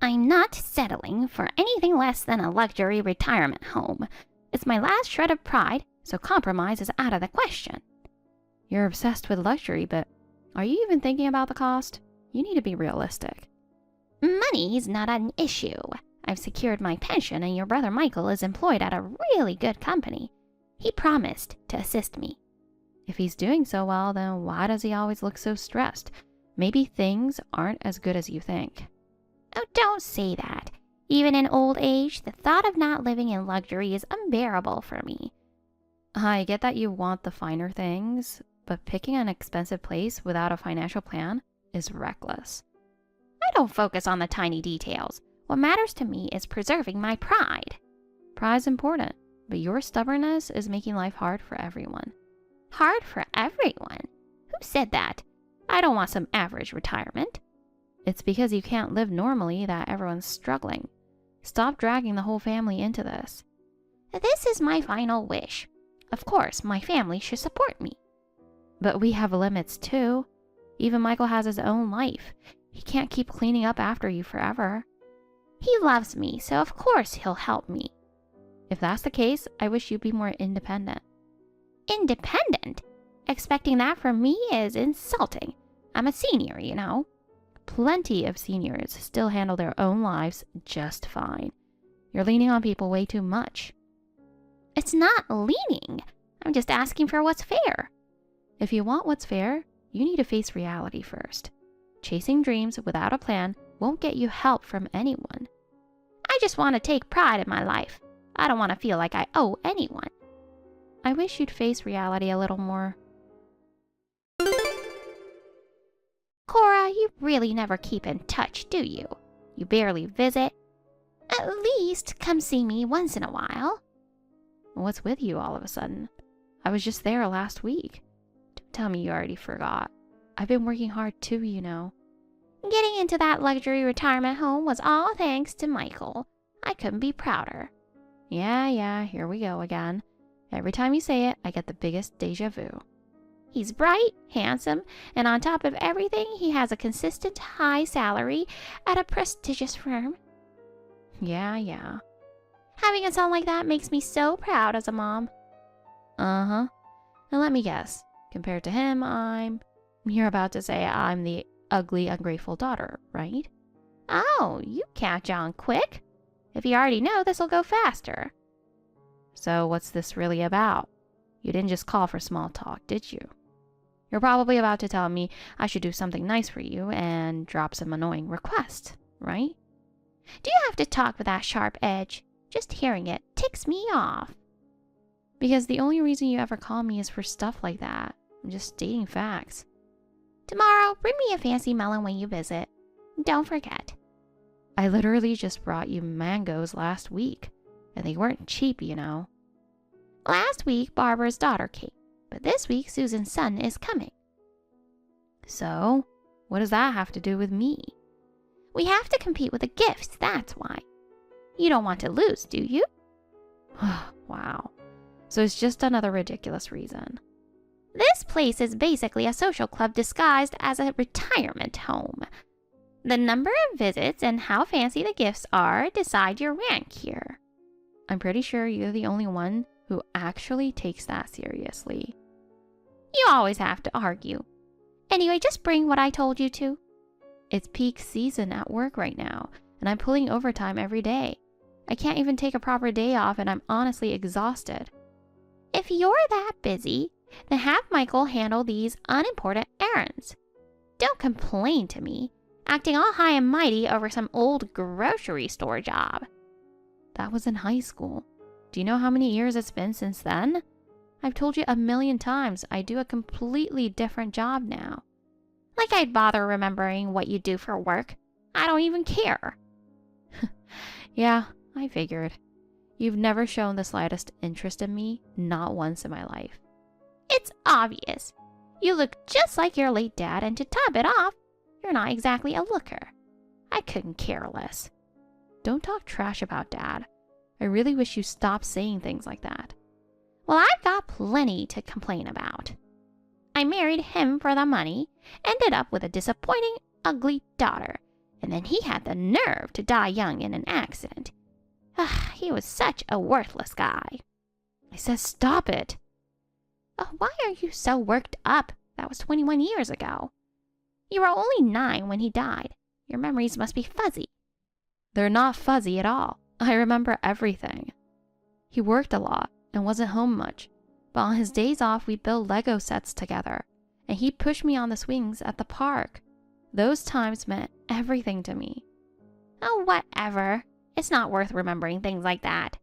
I'm not settling for anything less than a luxury retirement home. It's my last shred of pride, so compromise is out of the question. You're obsessed with luxury, but are you even thinking about the cost? You need to be realistic. Money's not an issue. I've secured my pension and your brother Michael is employed at a really good company. He promised to assist me. If he's doing so well, then why does he always look so stressed? Maybe things aren't as good as you think. Oh, don't say that. Even in old age, the thought of not living in luxury is unbearable for me. I get that you want the finer things, but picking an expensive place without a financial plan is reckless. I don't focus on the tiny details. What matters to me is preserving my pride. Pride's important, but your stubbornness is making life hard for everyone. Hard for everyone? Who said that? I don't want some average retirement. It's because you can't live normally that everyone's struggling. Stop dragging the whole family into this. This is my final wish. Of course, my family should support me. But we have limits too. Even Michael has his own life. He can't keep cleaning up after you forever. He loves me, so of course he'll help me. If that's the case, I wish you'd be more independent. Independent? Expecting that from me is insulting. I'm a senior, you know. Plenty of seniors still handle their own lives just fine. You're leaning on people way too much. It's not leaning. I'm just asking for what's fair. If you want what's fair, you need to face reality first. Chasing dreams without a plan won't get you help from anyone. I just want to take pride in my life. I don't want to feel like I owe anyone. I wish you'd face reality a little more. Cora, you really never keep in touch, do you? You barely visit. At least come see me once in a while. What's with you all of a sudden? I was just there last week. Don't tell me you already forgot. I've been working hard too, you know. Getting into that luxury retirement home was all thanks to Michael. I couldn't be prouder. Yeah, here we go again. Every time you say it, I get the biggest deja vu. He's bright, handsome, and on top of everything, he has a consistent high salary at a prestigious firm. Yeah. Having a son like that makes me so proud as a mom. Uh-huh. And let me guess, compared to him, You're about to say I'm the ugly, ungrateful daughter, right? Oh, you catch on quick. If you already know, this'll go faster. So what's this really about? You didn't just call for small talk, did you? You're probably about to tell me I should do something nice for you and drop some annoying requests, right? Do you have to talk with that sharp edge? Just hearing it ticks me off. Because the only reason you ever call me is for stuff like that. I'm just stating facts. Tomorrow, bring me a fancy melon when you visit. Don't forget. I literally just brought you mangoes last week, and they weren't cheap, you know. Last week, Barbara's daughter came, but this week, Susan's son is coming. So, what does that have to do with me? We have to compete with the gifts, that's why. You don't want to lose, do you? Wow. So it's just another ridiculous reason. This place is basically a social club disguised as a retirement home. The number of visits and how fancy the gifts are decide your rank here. I'm pretty sure you're the only one who actually takes that seriously. You always have to argue. Anyway, just bring what I told you to. It's peak season at work right now, and I'm pulling overtime every day. I can't even take a proper day off, and I'm honestly exhausted. If you're that busy, then have Michael handle these unimportant errands. Don't complain to me, acting all high and mighty over some old grocery store job. That was in high school. Do you know how many years it's been since then? I've told you a million times I do a completely different job now. Like I'd bother remembering what you do for work. I don't even care. Yeah, I figured. You've never shown the slightest interest in me, not once in my life. It's obvious. You look just like your late dad, and to top it off, you're not exactly a looker. I couldn't care less. Don't talk trash about Dad. I really wish you stopped saying things like that. Well, I've got plenty to complain about. I married him for the money, ended up with a disappointing, ugly daughter, And then he had the nerve to die young in an accident. He was such a worthless guy. I said, stop it. Oh, why are you so worked up? That was 21 years ago. You were only 9 when he died. Your memories must be fuzzy. They're not fuzzy at all. I remember everything. He worked a lot and wasn't home much, but on his days off we'd build Lego sets together, and he'd push me on the swings at the park. Those times meant everything to me. Oh, whatever. It's not worth remembering things like that.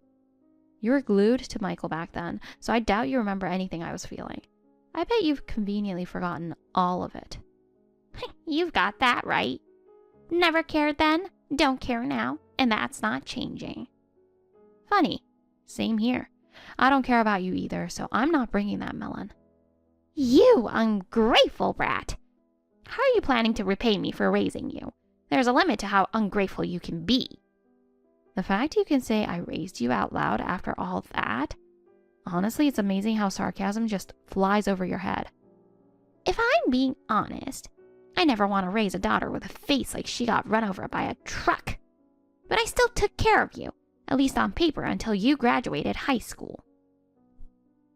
You were glued to Michael back then, so I doubt you remember anything I was feeling. I bet you've conveniently forgotten all of it. You've got that right. Never cared then, don't care now, and that's not changing. Funny. Same here. I don't care about you either, so I'm not bringing that melon. You ungrateful brat! How are you planning to repay me for raising you? There's a limit to how ungrateful you can be. The fact you can say I raised you out loud after all that? Honestly, it's amazing how sarcasm just flies over your head. If I'm being honest, I never want to raise a daughter with a face like she got run over by a truck. But I still took care of you, at least on paper, until you graduated high school.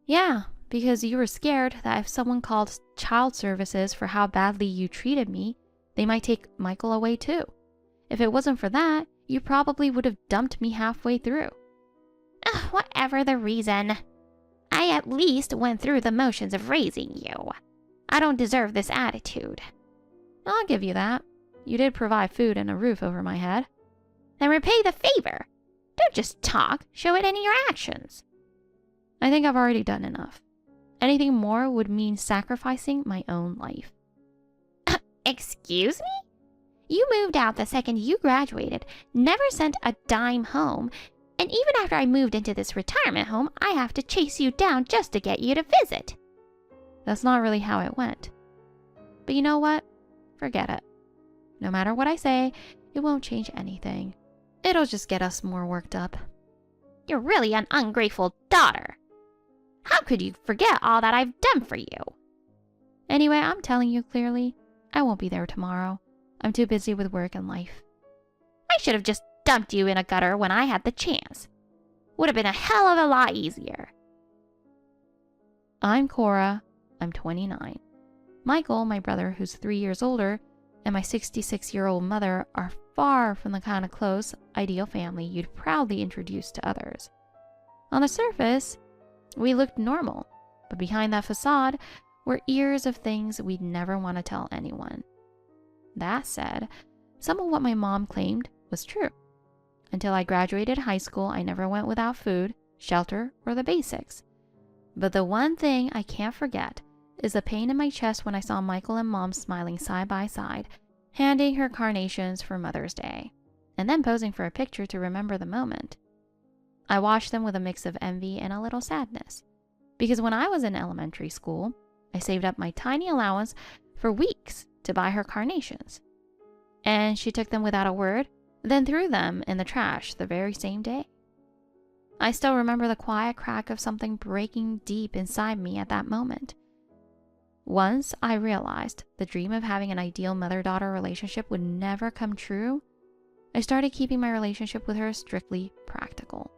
Yeah, because you were scared that if someone called child services for how badly you treated me, they might take Michael away too. If it wasn't for that, you probably would have dumped me halfway through. Whatever the reason, I at least went through the motions of raising you. I don't deserve this attitude. I'll give you that. You did provide food and a roof over my head. Then repay the favor. Don't just talk, show it in your actions. I think I've already done enough. Anything more would mean sacrificing my own life. Excuse me? You moved out the second you graduated, never sent a dime home, and even after I moved into this retirement home, I have to chase you down just to get you to visit. That's not really how it went. But you know what? Forget it. No matter what I say, it won't change anything. It'll just get us more worked up. You're really an ungrateful daughter. How could you forget all that I've done for you? Anyway, I'm telling you clearly, I won't be there tomorrow. I'm too busy with work and life. I should have just dumped you in a gutter when I had the chance. Would have been a hell of a lot easier. I'm Cora. I'm 29. Michael, my brother who's 3 years older, and my 66-year-old mother are far from the kind of close, ideal family you'd proudly introduce to others. On the surface, we looked normal, but behind that facade were years of things we'd never want to tell anyone. That said, some of what my mom claimed was true. Until I graduated high school, I never went without food, shelter, or the basics. But the one thing I can't forget is the pain in my chest when I saw Michael and Mom smiling side by side, handing her carnations for Mother's Day, and then posing for a picture to remember the moment. I watched them with a mix of envy and a little sadness, because when I was in elementary school, I saved up my tiny allowance for weeks to buy her carnations. And she took them without a word, then threw them in the trash the very same day. I still remember the quiet crack of something breaking deep inside me at that moment. Once I realized the dream of having an ideal mother-daughter relationship would never come true, I started keeping my relationship with her strictly practical.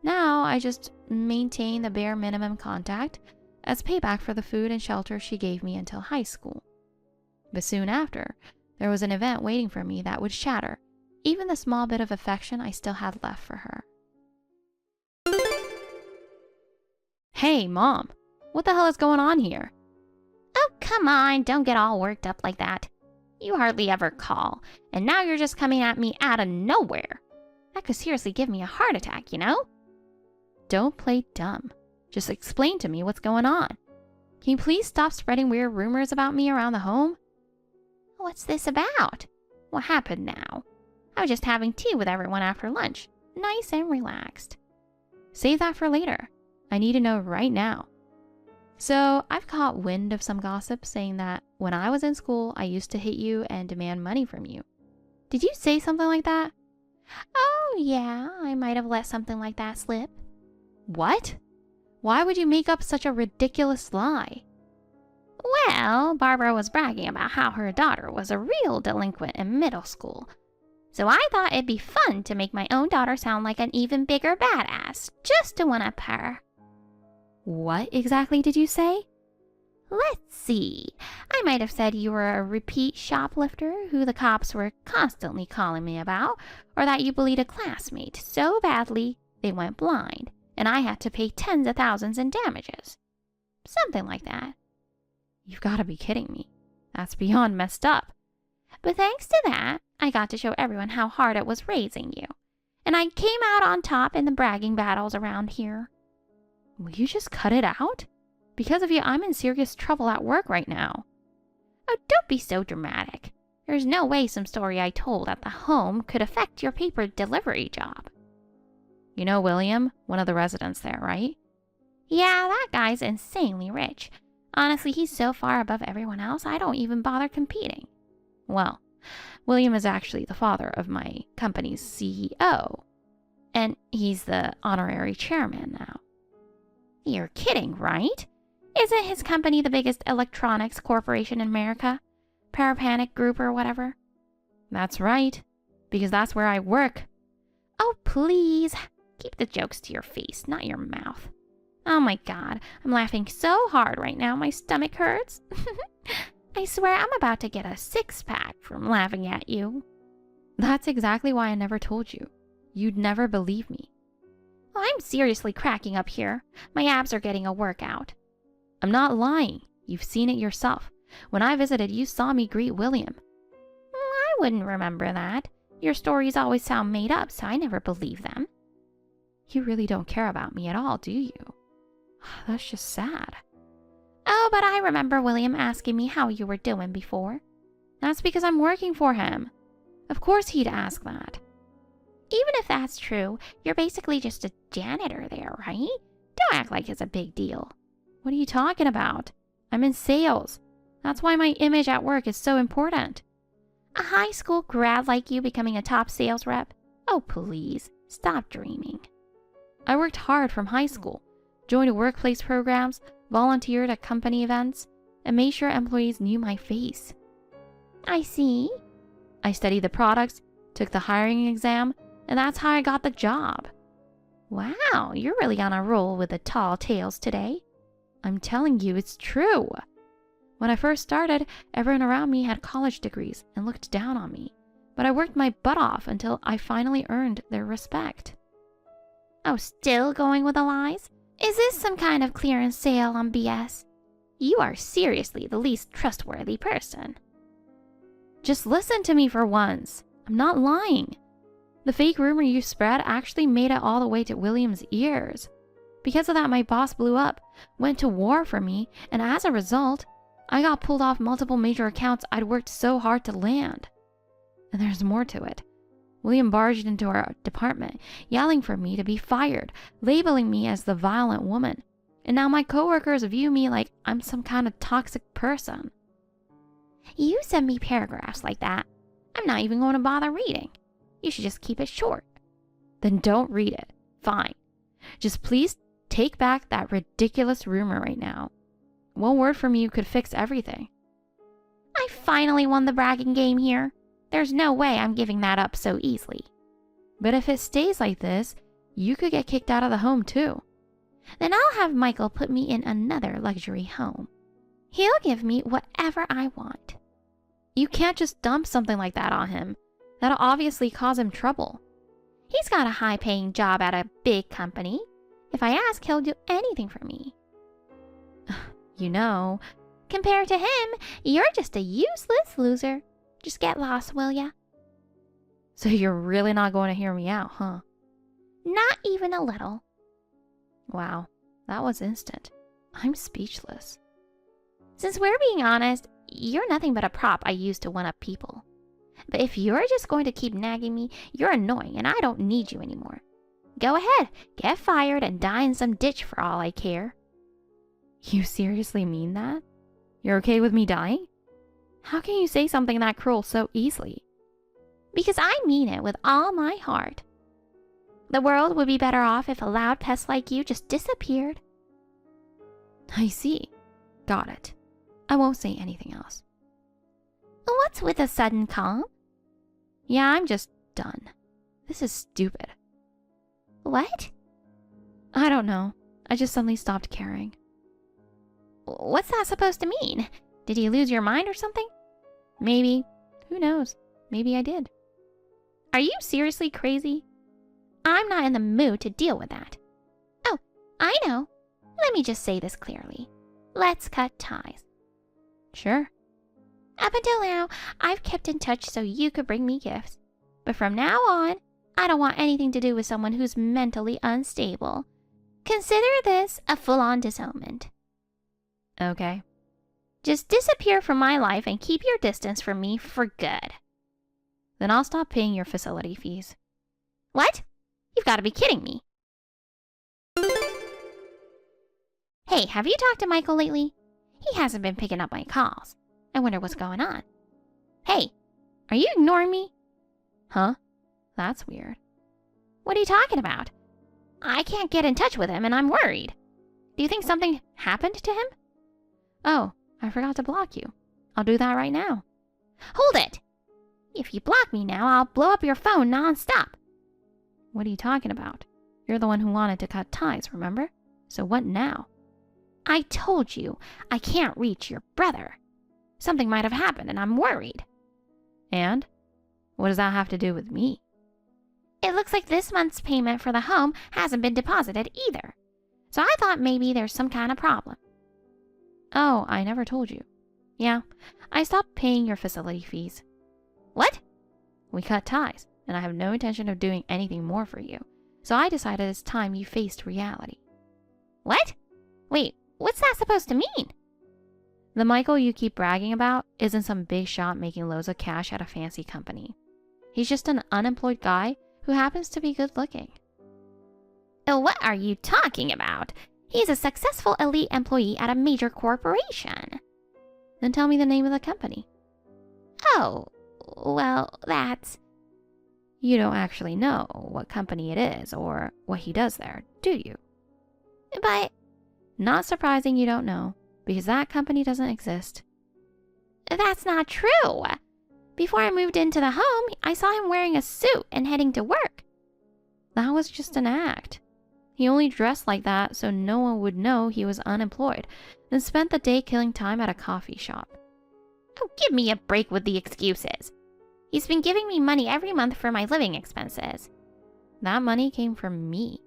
Now I just maintain the bare minimum contact as payback for the food and shelter she gave me until high school. But soon after, there was an event waiting for me that would shatter even the small bit of affection I still had left for her. Hey, Mom, what the hell is going on here? Oh, come on, don't get all worked up like that. You hardly ever call, and now you're just coming at me out of nowhere. That could seriously give me a heart attack, you know? Don't play dumb. Just explain to me what's going on. Can you please stop spreading weird rumors about me around the home? What's this about? What happened now? I was just having tea with everyone after lunch. Nice and relaxed. Save that for later. I need to know right now. So, I've caught wind of some gossip saying that when I was in school, I used to hit you and demand money from you. Did you say something like that? Oh, yeah, I might have let something like that slip. What? Why would you make up such a ridiculous lie? Well, Barbara was bragging about how her daughter was a real delinquent in middle school. So I thought it'd be fun to make my own daughter sound like an even bigger badass, just to one-up her. What exactly did you say? Let's see. I might have said you were a repeat shoplifter who the cops were constantly calling me about, or that you bullied a classmate so badly they went blind, and I had to pay tens of thousands in damages. Something like that. You've got to be kidding me. That's beyond messed up. But thanks to that, I got to show everyone how hard it was raising you. And I came out on top in the bragging battles around here. Will you just cut it out? Because of you, I'm in serious trouble at work right now. Oh, don't be so dramatic. There's no way some story I told at the home could affect your paper delivery job. You know William, one of the residents there, right? Yeah, that guy's insanely rich. Honestly, he's so far above everyone else, I don't even bother competing. Well, William is actually the father of my company's CEO, and he's the honorary chairman now. You're kidding, right? Isn't his company the biggest electronics corporation in America? Parapanic Group or whatever? That's right, because that's where I work. Oh, please. Keep the jokes to your face, not your mouth. Oh my god, I'm laughing so hard right now my stomach hurts. I swear I'm about to get a six-pack from laughing at you. That's exactly why I never told you. You'd never believe me. Well, I'm seriously cracking up here. My abs are getting a workout. I'm not lying. You've seen it yourself. When I visited, you saw me greet William. I wouldn't remember that. Your stories always sound made up, so I never believe them. You really don't care about me at all, do you? That's just sad. Oh, but I remember William asking me how you were doing before. That's because I'm working for him. Of course he'd ask that. Even if that's true, you're basically just a janitor there, right? Don't act like it's a big deal. What are you talking about? I'm in sales. That's why my image at work is so important. A high school grad like you becoming a top sales rep? Oh, please, stop dreaming. I worked hard from high school, joined workplace programs, volunteered at company events, and made sure employees knew my face. I see. I studied the products, took the hiring exam, and that's how I got the job. Wow, you're really on a roll with the tall tales today. I'm telling you, it's true. When I first started, everyone around me had college degrees and looked down on me, but I worked my butt off until I finally earned their respect. Oh, still going with the lies? Is this some kind of clearance sale on BS? You are seriously the least trustworthy person. Just listen to me for once. I'm not lying. The fake rumor you spread actually made it all the way to William's ears. Because of that, my boss blew up, went to war for me, and as a result, I got pulled off multiple major accounts I'd worked so hard to land. And there's more to it. William barged into our department, yelling for me to be fired, labeling me as the violent woman. And now my coworkers view me like I'm some kind of toxic person. You send me paragraphs like that, I'm not even going to bother reading. You should just keep it short. Then don't read it. Fine. Just please take back that ridiculous rumor right now. One word from you could fix everything. I finally won the bragging game here. There's no way I'm giving that up so easily. But if it stays like this, you could get kicked out of the home too. Then I'll have Michael put me in another luxury home. He'll give me whatever I want. You can't just dump something like that on him. That'll obviously cause him trouble. He's got a high-paying job at a big company. If I ask, he'll do anything for me. You know, compared to him, you're just a useless loser. Just get lost, will ya? So you're really not going to hear me out, huh? Not even a little. Wow, that was instant. I'm speechless. Since we're being honest, you're nothing but a prop I use to one-up people. But if you're just going to keep nagging me, you're annoying and I don't need you anymore. Go ahead, get fired and die in some ditch for all I care. You seriously mean that? You're okay with me dying? How can you say something that cruel so easily? Because I mean it with all my heart. The world would be better off if a loud pest like you just disappeared. I see. Got it. I won't say anything else. What's with a sudden calm? Yeah, I'm just done. This is stupid. What? I don't know. I just suddenly stopped caring. What's that supposed to mean? Did you lose your mind or something? Maybe. Who knows? Maybe I did. Are you seriously crazy? I'm not in the mood to deal with that. Oh, I know. Let me just say this clearly. Let's cut ties. Sure. Up until now, I've kept in touch so you could bring me gifts. But from now on, I don't want anything to do with someone who's mentally unstable. Consider this a full-on disownment. Okay. Just disappear from my life and keep your distance from me for good. Then I'll stop paying your facility fees. What? You've got to be kidding me. Hey, have you talked to Michael lately? He hasn't been picking up my calls. I wonder what's going on. Hey, are you ignoring me? Huh? That's weird. What are you talking about? I can't get in touch with him and I'm worried. Do you think something happened to him? Oh, I forgot to block you. I'll do that right now. Hold it! If you block me now, I'll blow up your phone nonstop. What are you talking about? You're the one who wanted to cut ties, remember? So what now? I told you, I can't reach your brother. Something might have happened and I'm worried. And? What does that have to do with me? It looks like this month's payment for the home hasn't been deposited either. So I thought maybe there's some kind of problem. Oh, I never told you. Yeah, I stopped paying your facility fees. What? We cut ties, and I have no intention of doing anything more for you. So I decided it's time you faced reality. What? Wait, what's that supposed to mean? The Michael you keep bragging about isn't some big shot making loads of cash at a fancy company. He's just an unemployed guy who happens to be good looking. What are you talking about? He's a successful elite employee at a major corporation. Then tell me the name of the company. Oh, well, that's... You don't actually know what company it is or what he does there, do you? But... Not surprising you don't know, because that company doesn't exist. That's not true. Before I moved into the home, I saw him wearing a suit and heading to work. That was just an act. He only dressed like that so no one would know he was unemployed, then spent the day killing time at a coffee shop. Oh, give me a break with the excuses. He's been giving me money every month for my living expenses. That money came from me.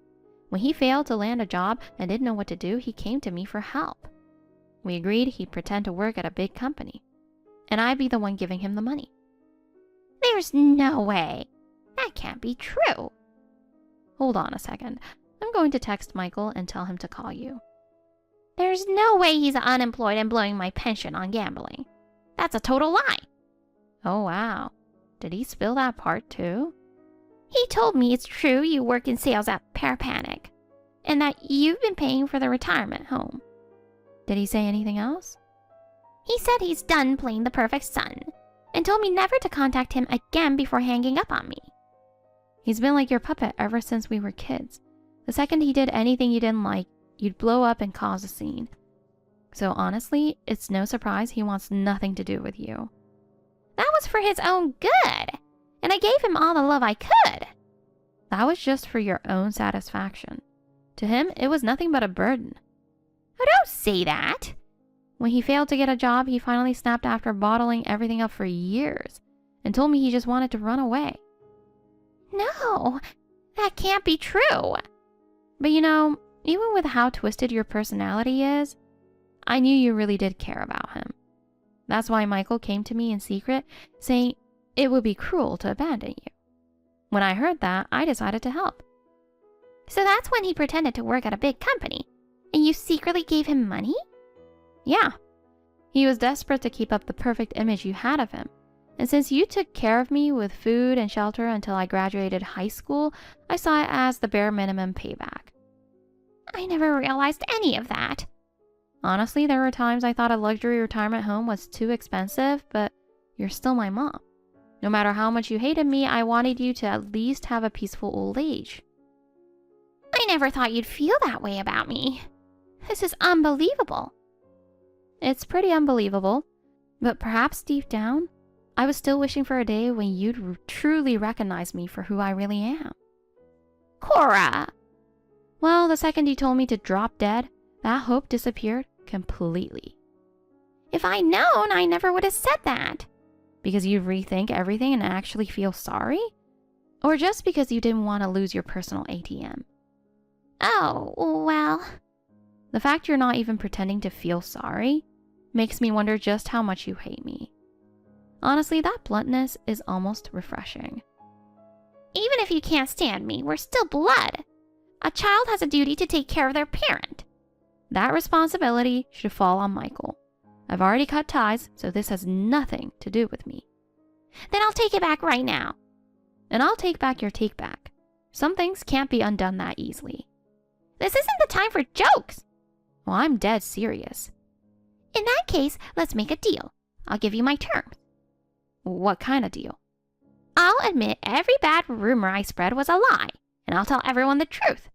When he failed to land a job and didn't know what to do, he came to me for help. We agreed he'd pretend to work at a big company, and I'd be the one giving him the money. There's no way. That can't be true. Hold on a second. I'm going to text Michael and tell him to call you. There's no way he's unemployed and blowing my pension on gambling. That's a total lie. Oh, wow. Did he spill that part too? He told me it's true you work in sales at Parapanic, and that you've been paying for the retirement home. Did he say anything else? He said he's done playing the perfect son, and told me never to contact him again before hanging up on me. He's been like your puppet ever since we were kids. The second he did anything you didn't like, you'd blow up and cause a scene. So honestly, it's no surprise he wants nothing to do with you. That was for his own good, and I gave him all the love I could. That was just for your own satisfaction. To him, it was nothing but a burden. Oh, don't say that. When he failed to get a job, he finally snapped after bottling everything up for years and told me he just wanted to run away. No, that can't be true. But you know, even with how twisted your personality is, I knew you really did care about him. That's why Michael came to me in secret, saying it would be cruel to abandon you. When I heard that, I decided to help. So that's when he pretended to work at a big company, and you secretly gave him money? Yeah. He was desperate to keep up the perfect image you had of him. And since you took care of me with food and shelter until I graduated high school, I saw it as the bare minimum payback. I never realized any of that. Honestly, there were times I thought a luxury retirement home was too expensive, but you're still my mom. No matter how much you hated me, I wanted you to at least have a peaceful old age. I never thought you'd feel that way about me. This is unbelievable. It's pretty unbelievable, but perhaps deep down, I was still wishing for a day when you'd truly recognize me for who I really am. Cora! Well, the second you told me to drop dead, that hope disappeared completely. If I'd known, I never would have said that. Because you'd rethink everything and actually feel sorry? Or just because you didn't want to lose your personal ATM? Oh, well... The fact you're not even pretending to feel sorry makes me wonder just how much you hate me. Honestly, that bluntness is almost refreshing. Even if you can't stand me, we're still blood. A child has a duty to take care of their parent. That responsibility should fall on Michael. I've already cut ties, so this has nothing to do with me. Then I'll take it back right now. And I'll take back your take back. Some things can't be undone that easily. This isn't the time for jokes. Well, I'm dead serious. In that case, let's make a deal. I'll give you my terms. What kind of deal? I'll admit every bad rumor I spread was a lie, and I'll tell everyone the truth.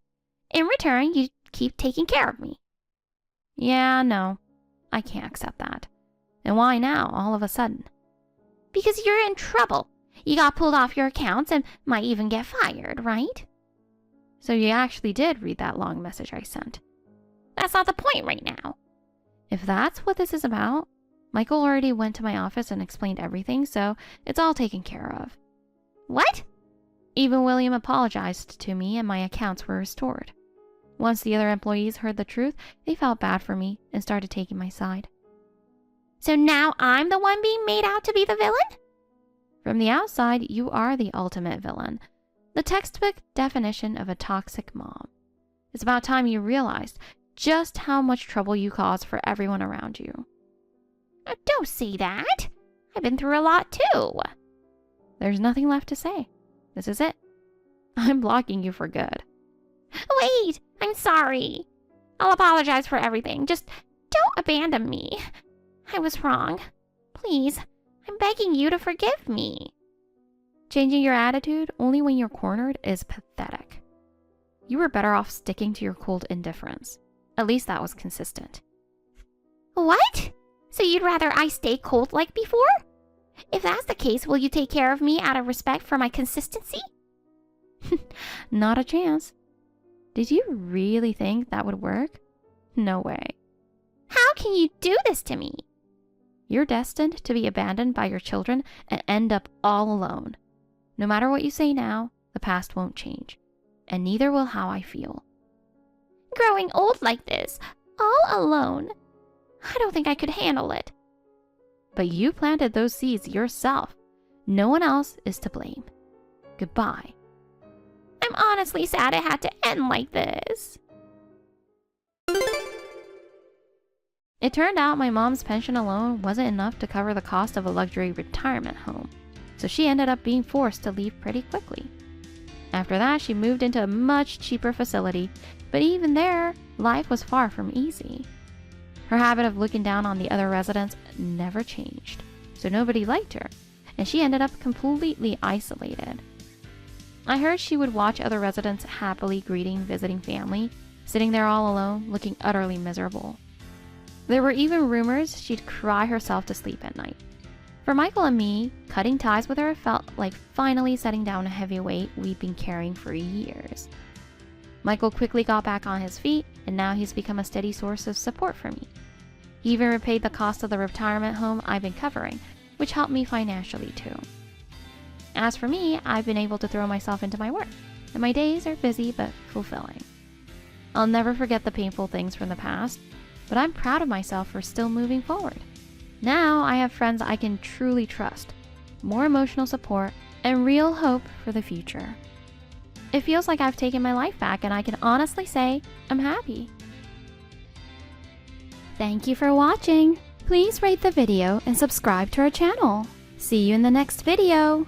In return, you keep taking care of me. Yeah, no. I can't accept that. And why now, all of a sudden? Because you're in trouble. You got pulled off your accounts and might even get fired, right? So you actually did read that long message I sent. That's not the point right now. If that's what this is about, Michael already went to my office and explained everything, so it's all taken care of. What? Even William apologized to me and my accounts were restored. Once the other employees heard the truth, they felt bad for me and started taking my side. So now I'm the one being made out to be the villain? From the outside, you are the ultimate villain. The textbook definition of a toxic mom. It's about time you realized just how much trouble you cause for everyone around you. Don't say that. I've been through a lot too. There's nothing left to say. This is it. I'm blocking you for good. Wait, I'm sorry. I'll apologize for everything. Just don't abandon me. I was wrong. Please, I'm begging you to forgive me. Changing your attitude only when you're cornered is pathetic. You were better off sticking to your cold indifference. At least that was consistent. What? So you'd rather I stay cold like before? If that's the case, will you take care of me out of respect for my consistency? Not a chance. Did you really think that would work? No way. How can you do this to me? You're destined to be abandoned by your children and end up all alone. No matter what you say now, the past won't change. And neither will how I feel. Growing old like this, all alone, I don't think I could handle it. But you planted those seeds yourself. No one else is to blame. Goodbye. I'm honestly sad it had to end like this. It turned out my mom's pension alone wasn't enough to cover the cost of a luxury retirement home, so she ended up being forced to leave pretty quickly. After that, she moved into a much cheaper facility, but even there, life was far from easy. Her habit of looking down on the other residents never changed, so nobody liked her, and she ended up completely isolated. I heard she would watch other residents happily greeting visiting family, sitting there all alone, looking utterly miserable. There were even rumors she'd cry herself to sleep at night. For Michael and me, cutting ties with her felt like finally setting down a heavy weight we'd been carrying for years. Michael quickly got back on his feet, and now he's become a steady source of support for me. He even repaid the cost of the retirement home I've been covering, which helped me financially too. As for me, I've been able to throw myself into my work, and my days are busy but fulfilling. I'll never forget the painful things from the past, but I'm proud of myself for still moving forward. Now I have friends I can truly trust, more emotional support, and real hope for the future. It feels like I've taken my life back, and I can honestly say I'm happy. Thank you for watching. Please rate the video and subscribe to our channel. See you in the next video.